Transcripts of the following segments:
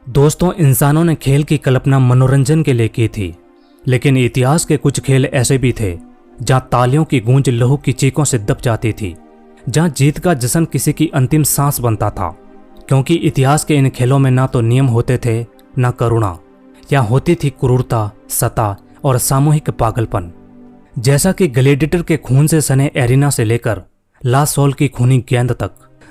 दोस्तों, इंसानों ने खेल की कल्पना मनोरंजन के लिए की थी, लेकिन इतिहास के कुछ खेल ऐसे भी थे जहां तालियों की गूंज लहू की चीखों से दब जाती थी, जहां जीत का जश्न किसी की अंतिम सांस बनता था। क्योंकि इतिहास के इन खेलों में ना तो नियम होते थे, ना करुणा, या होती थी क्रूरता, सता और सामूहिक पागलपन। जैसा कि ग्लैडिएटर के खून से सने एरिना से लेकर ला सोल की खूनी गेंद तक,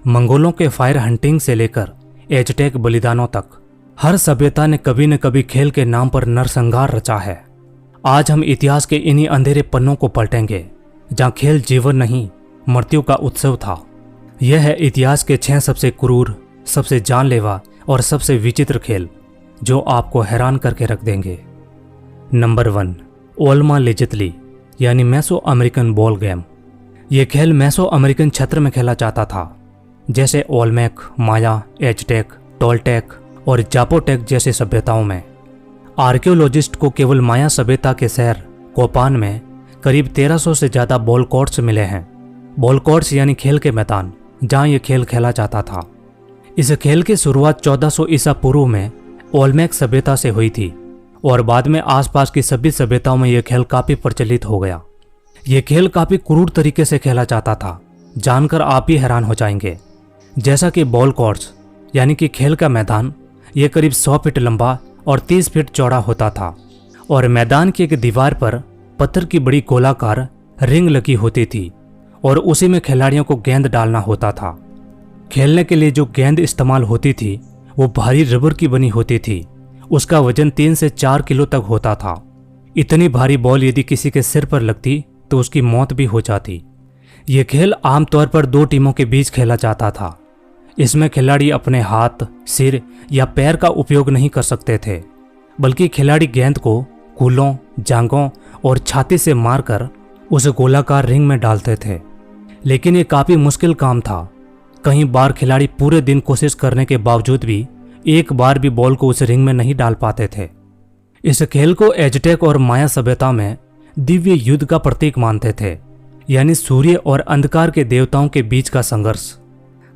मंगोलों के फायर हंटिंग से लेकर एज़टेक बलिदानों तक, हर सभ्यता ने कभी न कभी खेल के नाम पर नरसंहार रचा है। आज हम इतिहास के इन्हीं अंधेरे पन्नों को पलटेंगे जहां खेल जीवन नहीं, मृत्यु का उत्सव था। यह है इतिहास के 6 सबसे क्रूर, सबसे जानलेवा और सबसे विचित्र खेल जो आपको हैरान करके रख देंगे। नंबर 1, ओल्मा लेजितली यानी मेसो अमेरिकन बॉल गेम। यह खेल मेसो अमेरिकन क्षेत्र में खेला जाता था, जैसे ओल्मेक, माया, एज़टेक, टोलटेक और जापोटेक जैसी सभ्यताओं में। आर्कियोलॉजिस्ट को केवल माया सभ्यता के शहर कोपान में करीब 1300 से ज्यादा बॉल कोर्ट्स मिले हैं। बॉल कोर्ट्स यानी खेल के मैदान जहां यह खेल खेला जाता था। इस खेल की शुरुआत 1400 ईसा पूर्व में ओल्मेक सभ्यता से हुई थी और बाद में आसपास की सभी सभ्यताओं में यह खेल काफी प्रचलित हो गया। यह खेल काफी क्रूर तरीके से खेला जाता था, जानकर आप ही हैरान हो जाएंगे। जैसा कि बॉल कोर्ट्स यानी कि खेल का मैदान, यह करीब 100 फीट लंबा और 30 फीट चौड़ा होता था और मैदान की एक दीवार पर पत्थर की बड़ी गोलाकार रिंग लगी होती थी और उसी में खिलाड़ियों को गेंद डालना होता था। खेलने के लिए जो गेंद इस्तेमाल होती थी वो भारी रबर की बनी होती थी। उसका वजन 3 से 4 किलो तक होता था। इतनी भारी बॉल यदि किसी के सिर पर लगती तो उसकी मौत भी हो जाती। यह खेल आमतौर पर 2 टीमों के बीच खेला जाता था। इसमें खिलाड़ी अपने हाथ, सिर या पैर का उपयोग नहीं कर सकते थे, बल्कि खिलाड़ी गेंद को कूलों, जांघों और छाती से मारकर उस गोलाकार रिंग में डालते थे। लेकिन ये काफी मुश्किल काम था। कई बार खिलाड़ी पूरे दिन कोशिश करने के बावजूद भी एक बार भी बॉल को उस रिंग में नहीं डाल पाते थे। इस खेल को एज़टेक और माया सभ्यता में दिव्य युद्ध का प्रतीक मानते थे, यानी सूर्य और अंधकार के देवताओं के बीच का संघर्ष।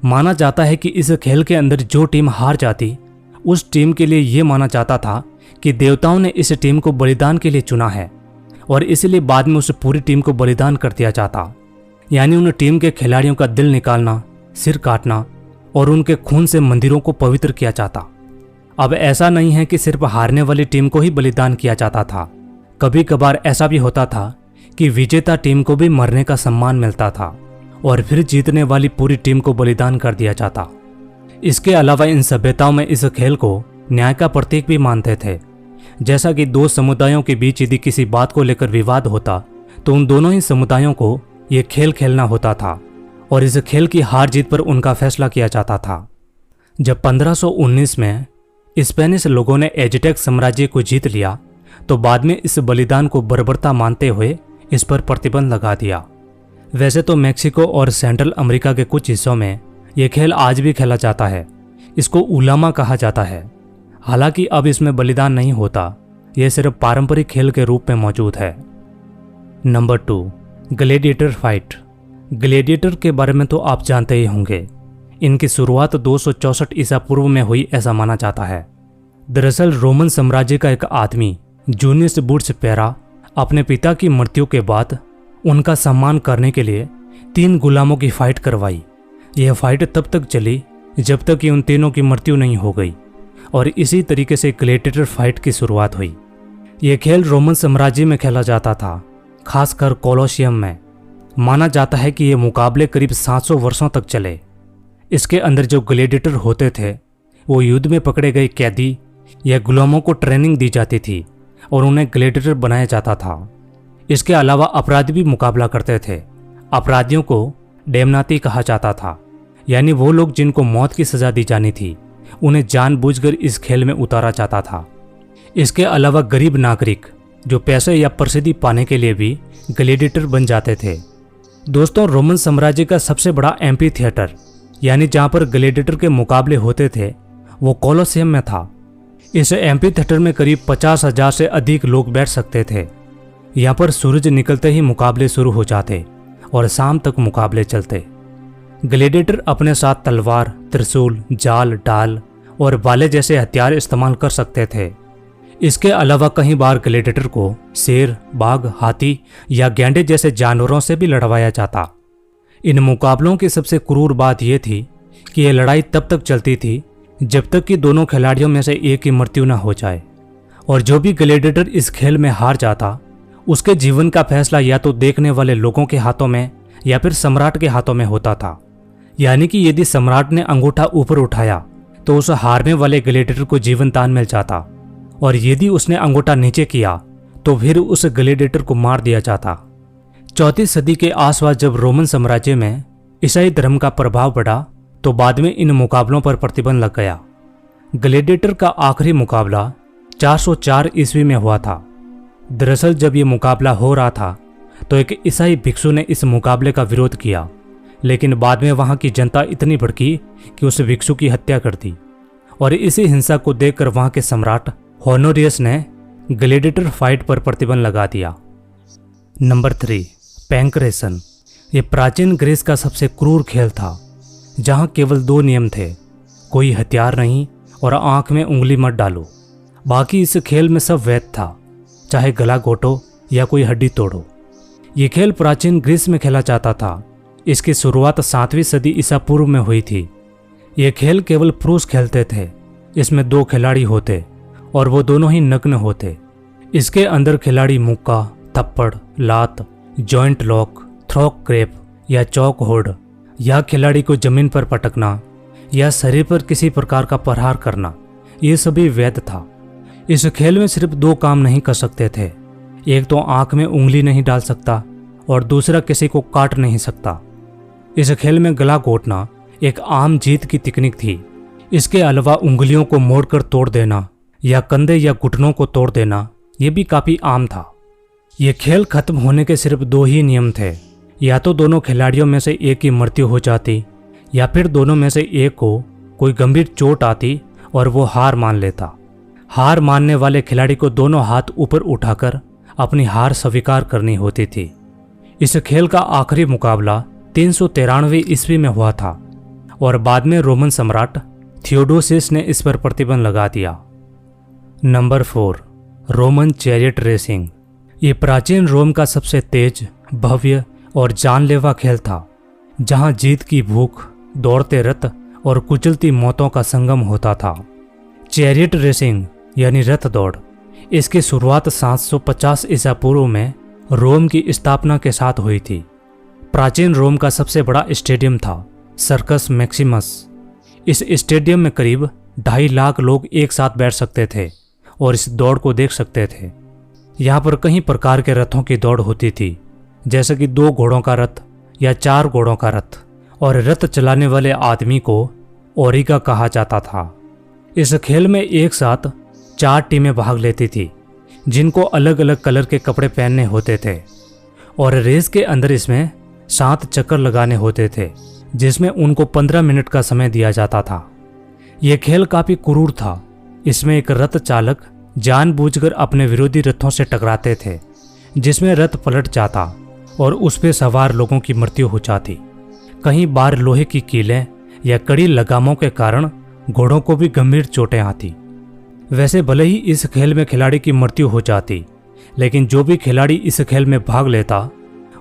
माना जाता है कि इस खेल के अंदर जो टीम हार जाती, उस टीम के लिए यह माना जाता था कि देवताओं ने इस टीम को बलिदान के लिए चुना है और इसलिए बाद में उस पूरी टीम को बलिदान कर दिया जाता। यानी उन टीम के खिलाड़ियों का दिल निकालना, सिर काटना और उनके खून से मंदिरों को पवित्र किया जाता। अब ऐसा नहीं है कि सिर्फ हारने वाली टीम को ही बलिदान किया जाता था। कभी कभार ऐसा भी होता था कि विजेता टीम को भी मरने का सम्मान मिलता था और फिर जीतने वाली पूरी टीम को बलिदान कर दिया जाता। इसके अलावा इन सभ्यताओं में इस खेल को न्याय का प्रतीक भी मानते थे। जैसा कि 2 समुदायों के बीच यदि किसी बात को लेकर विवाद होता तो उन दोनों ही समुदायों को यह खेल खेलना होता था और इस खेल की हार जीत पर उनका फैसला किया जाता था। जब 1519 में स्पेनिश लोगों ने एज़टेक साम्राज्य को जीत लिया तो बाद में इस बलिदान को बर्बरता मानते हुए इस पर प्रतिबंध लगा दिया। वैसे तो मेक्सिको और सेंट्रल अमेरिका के कुछ हिस्सों में यह खेल आज भी खेला जाता है। इसको उलामा कहा जाता है। हालांकि अब इसमें बलिदान नहीं होता, यह सिर्फ पारंपरिक खेल के रूप में मौजूद है। Number 2, gladiator fight. ग्लैडिएटर के बारे में तो आप जानते ही होंगे। इनकी शुरुआत 264 ईसा पूर्व में हुई ऐसा माना जाता है। दरअसल रोमन साम्राज्य का एक आदमी जूनियस बुर्स पैरा अपने पिता की मृत्यु के बाद उनका सम्मान करने के लिए 3 गुलामों की फाइट करवाई। यह फाइट तब तक चली जब तक कि उन तीनों की मृत्यु नहीं हो गई और इसी तरीके से ग्लैडिएटर फाइट की शुरुआत हुई। यह खेल रोमन साम्राज्य में खेला जाता था, खासकर कोलोसियम में। माना जाता है कि ये मुकाबले करीब 700 वर्षों तक चले। इसके अंदर जो ग्लैडिएटर होते थे वो युद्ध में पकड़े गए कैदी या गुलामों को ट्रेनिंग दी जाती थी और उन्हें ग्लैडिएटर बनाया जाता था। इसके अलावा अपराधी भी मुकाबला करते थे। अपराधियों को डेमनाती कहा जाता था, यानी वो लोग जिनको मौत की सजा दी जानी थी, उन्हें जानबूझकर इस खेल में उतारा जाता था। इसके अलावा गरीब नागरिक जो पैसे या प्रसिद्धि पाने के लिए भी ग्लैडिएटर बन जाते थे। दोस्तों, रोमन साम्राज्य का सबसे बड़ा एम्पी थिएटर यानी जहां पर ग्लैडिएटर के मुकाबले होते थे वो कोलोसियम में था। इस एम्पी थिएटर में करीब 50,000 से अधिक लोग बैठ सकते थे। यहाँ पर सूरज निकलते ही मुकाबले शुरू हो जाते और शाम तक मुकाबले चलते। ग्लैडिएटर अपने साथ तलवार, त्रिशूल, जाल, डाल और भाले जैसे हथियार इस्तेमाल कर सकते थे। इसके अलावा कई बार ग्लैडिएटर को शेर, बाघ, हाथी या गैंडे जैसे जानवरों से भी लड़वाया जाता। इन मुकाबलों की सबसे क्रूर बात यह थी कि यह लड़ाई तब तक चलती थी जब तक कि दोनों खिलाड़ियों में से एक की मृत्यु न हो जाए, और जो भी ग्लैडिएटर इस खेल में हार जाता उसके जीवन का फैसला या तो देखने वाले लोगों के हाथों में या फिर सम्राट के हाथों में होता था। यानी कि यदि सम्राट ने अंगूठा ऊपर उठाया तो उस हारने वाले ग्लैडिएटर को जीवन दान मिल जाता, और यदि उसने अंगूठा नीचे किया तो फिर उस ग्लैडिएटर को मार दिया जाता। 4वीं सदी के आसपास जब रोमन साम्राज्य में ईसाई धर्म का प्रभाव बढ़ा तो बाद में इन मुकाबलों पर प्रतिबंध लग गया। ग्लैडिएटर का आखिरी मुकाबला 404 ईस्वी में हुआ था। दरअसल जब ये मुकाबला हो रहा था तो एक ईसाई भिक्षु ने इस मुकाबले का विरोध किया, लेकिन बाद में वहां की जनता इतनी भड़की कि उस भिक्षु की हत्या कर दी, और इसी हिंसा को देखकर वहां के सम्राट होनोरियस ने ग्लैडिएटर फाइट पर प्रतिबंध लगा दिया। नंबर 3, पैंक्रेशन। ये प्राचीन ग्रीस का सबसे क्रूर खेल था, जहां केवल 2 नियम थे, कोई हथियार नहीं और आंख में उंगली मत डालो। बाकी इस खेल में सब वैध था, चाहे गला घोटो या कोई हड्डी तोड़ो। ये खेल प्राचीन ग्रीस में खेला जाता था। इसकी शुरुआत 7वीं सदी ईसा पूर्व में हुई थी। ये खेल केवल पुरुष खेलते थे। इसमें 2 खिलाड़ी होते और वो दोनों ही नग्न होते। इसके अंदर खिलाड़ी मुक्का, थप्पड़, लात, जॉइंट लॉक, थ्रो क्रैप या चौक होल्ड, या खिलाड़ी को जमीन पर पटकना या शरीर पर किसी प्रकार का प्रहार करना, ये सभी वैध था। इस खेल में सिर्फ 2 काम नहीं कर सकते थे, एक तो आंख में उंगली नहीं डाल सकता और दूसरा किसी को काट नहीं सकता। इस खेल में गला घोटना एक आम जीत की तकनीक थी। इसके अलावा उंगलियों को मोड़कर तोड़ देना या कंधे या घुटनों को तोड़ देना, ये भी काफी आम था। ये खेल खत्म होने के सिर्फ 2 ही नियम थे, या तो दोनों खिलाड़ियों में से एक की मृत्यु हो जाती या फिर दोनों में से एक को कोई गंभीर चोट आती और वो हार मान लेता। हार मानने वाले खिलाड़ी को दोनों हाथ ऊपर उठाकर अपनी हार स्वीकार करनी होती थी। इस खेल का आखिरी मुकाबला 393 ईस्वी में हुआ था और बाद में रोमन सम्राट थियोडोसियस ने इस पर प्रतिबंध लगा दिया। Number 4, Roman chariot racing. ये प्राचीन रोम का सबसे तेज, भव्य और जानलेवा खेल था, जहां जीत की भूख, दौड़ते रथ और कुचलती मौतों का संगम होता था। चैरियट रेसिंग यानी रथ दौड़, इसकी शुरुआत 750 ईसा पूर्व में रोम की स्थापना के साथ हुई थी। प्राचीन रोम का सबसे बड़ा स्टेडियम था सर्कस मैक्सिमस। इस स्टेडियम में करीब 2.5 लाख लोग एक साथ बैठ सकते थे और इस दौड़ को देख सकते थे। यहाँ पर कई प्रकार के रथों की दौड़ होती थी, जैसे कि 2 घोड़ों का रथ या 4 घोड़ों का रथ, और रथ चलाने वाले आदमी को ओरिगा कहा जाता था। इस खेल में एक साथ 4 टीमें भाग लेती थी, जिनको अलग अलग कलर के कपड़े पहनने होते थे, और रेस के अंदर इसमें 7 चक्कर लगाने होते थे, जिसमें उनको 15 मिनट का समय दिया जाता था। यह खेल काफी क्रूर था। इसमें एक रथ चालक जानबूझकर अपने विरोधी रथों से टकराते थे, जिसमें रथ पलट जाता और उस पर सवार लोगों की मृत्यु हो जाती। कई बार लोहे की कीलें या कड़ी लगामों के कारण घोड़ों को भी गंभीर चोटें आती। वैसे भले ही इस खेल में खिलाड़ी की मृत्यु हो जाती, लेकिन जो भी खिलाड़ी इस खेल में भाग लेता,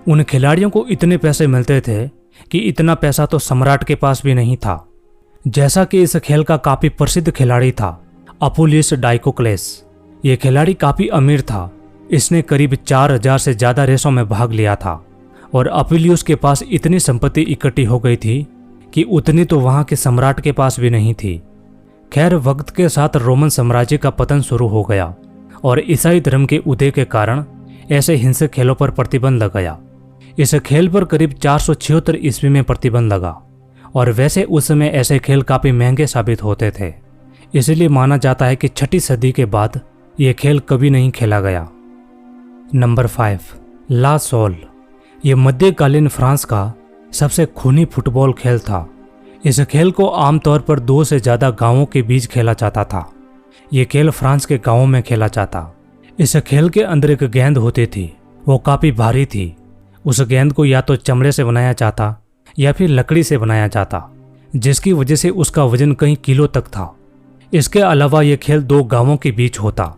उन खिलाड़ियों को इतने पैसे मिलते थे कि इतना पैसा तो सम्राट के पास भी नहीं था। जैसा कि इस खेल का काफी प्रसिद्ध खिलाड़ी था अपुलियस डाइकोक्लेस। ये खिलाड़ी काफी अमीर था। इसने करीब 4000 से ज्यादा रेसों में भाग लिया था और अपुलियस के पास इतनी संपत्ति इकट्ठी हो गई थी कि उतनी तो वहां के सम्राट के पास भी नहीं थी। खैर, वक्त के साथ रोमन साम्राज्य का पतन शुरू हो गया और ईसाई धर्म के उदय के कारण ऐसे हिंसक खेलों पर प्रतिबंध लग गया। इस खेल पर करीब 476 ईस्वी में प्रतिबंध लगा, और वैसे उस समय ऐसे खेल काफी महंगे साबित होते थे, इसलिए माना जाता है कि 6वीं सदी के बाद यह खेल कभी नहीं खेला गया। नंबर 5, ला सोल। ये मध्यकालीन फ्रांस का सबसे खूनी फुटबॉल खेल था। इस खेल को आमतौर पर 2 से ज्यादा गांवों के बीच खेला जाता था। ये खेल फ्रांस के गांवों में खेला जाता। इस खेल के अंदर एक गेंद होती थी, वो काफी भारी थी। उस गेंद को या तो चमड़े से बनाया जाता या फिर लकड़ी से बनाया जाता, जिसकी वजह से उसका वजन कई किलो तक था। इसके अलावा ये खेल 2 गांवों के बीच होता,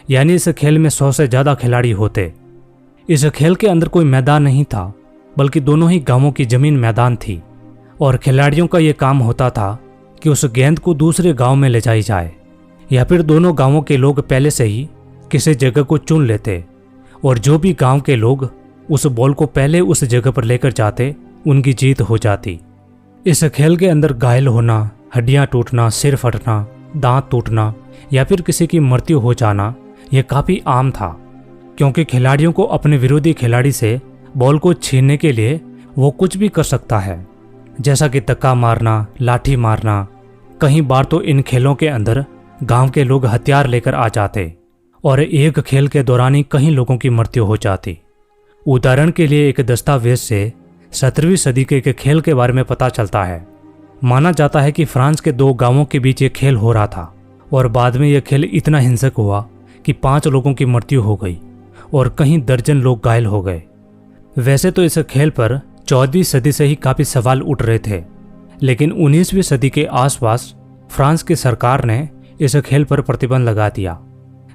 यानी इस खेल में 100 से ज़्यादा खिलाड़ी होते। इस खेल के अंदर कोई मैदान नहीं था, बल्कि दोनों ही गांवों की जमीन मैदान थी और खिलाड़ियों का ये काम होता था कि उस गेंद को दूसरे गांव में ले जाई जाए, या फिर दोनों गांवों के लोग पहले से ही किसी जगह को चुन लेते और जो भी गांव के लोग उस बॉल को पहले उस जगह पर लेकर जाते उनकी जीत हो जाती। इस खेल के अंदर घायल होना, हड्डियां टूटना, सिर फटना, दांत टूटना या फिर किसी की मृत्यु हो जाना यह काफ़ी आम था, क्योंकि खिलाड़ियों को अपने विरोधी खिलाड़ी से बॉल को छीनने के लिए वो कुछ भी कर सकता है, जैसा कि धक्का मारना, लाठी मारना। कई बार तो इन खेलों के अंदर गांव के लोग हथियार लेकर आ जाते और एक खेल के दौरान ही कई लोगों की मृत्यु हो जाती। उदाहरण के लिए एक दस्तावेज से 17वीं सदी के एक खेल के बारे में पता चलता है। माना जाता है कि फ्रांस के 2 गांवों के बीच ये खेल हो रहा था और बाद में यह खेल इतना हिंसक हुआ कि 5 लोगों की मृत्यु हो गई और कई दर्जन लोग घायल हो गए। वैसे तो इस खेल पर 14वीं सदी से ही काफ़ी सवाल उठ रहे थे, लेकिन 19वीं सदी के आसपास फ्रांस की सरकार ने इस खेल पर प्रतिबंध लगा दिया।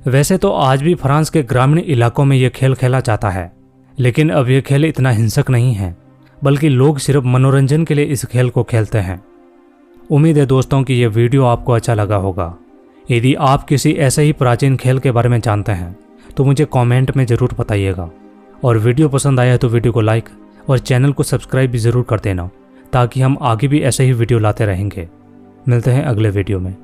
वैसे तो आज भी फ्रांस के ग्रामीण इलाकों में यह खेल खेला जाता है, लेकिन अब यह खेल इतना हिंसक नहीं है, बल्कि लोग सिर्फ मनोरंजन के लिए इस खेल को खेलते हैं। उम्मीद है दोस्तों कि यह वीडियो आपको अच्छा लगा होगा। यदि आप किसी ऐसे ही प्राचीन खेल के बारे में जानते हैं तो मुझे कमेंट में ज़रूर बताइएगा, और वीडियो पसंद आया तो वीडियो को लाइक और चैनल को सब्सक्राइब भी ज़रूर कर देना, ताकि हम आगे भी ऐसे ही वीडियो लाते रहेंगे। मिलते हैं अगले वीडियो में।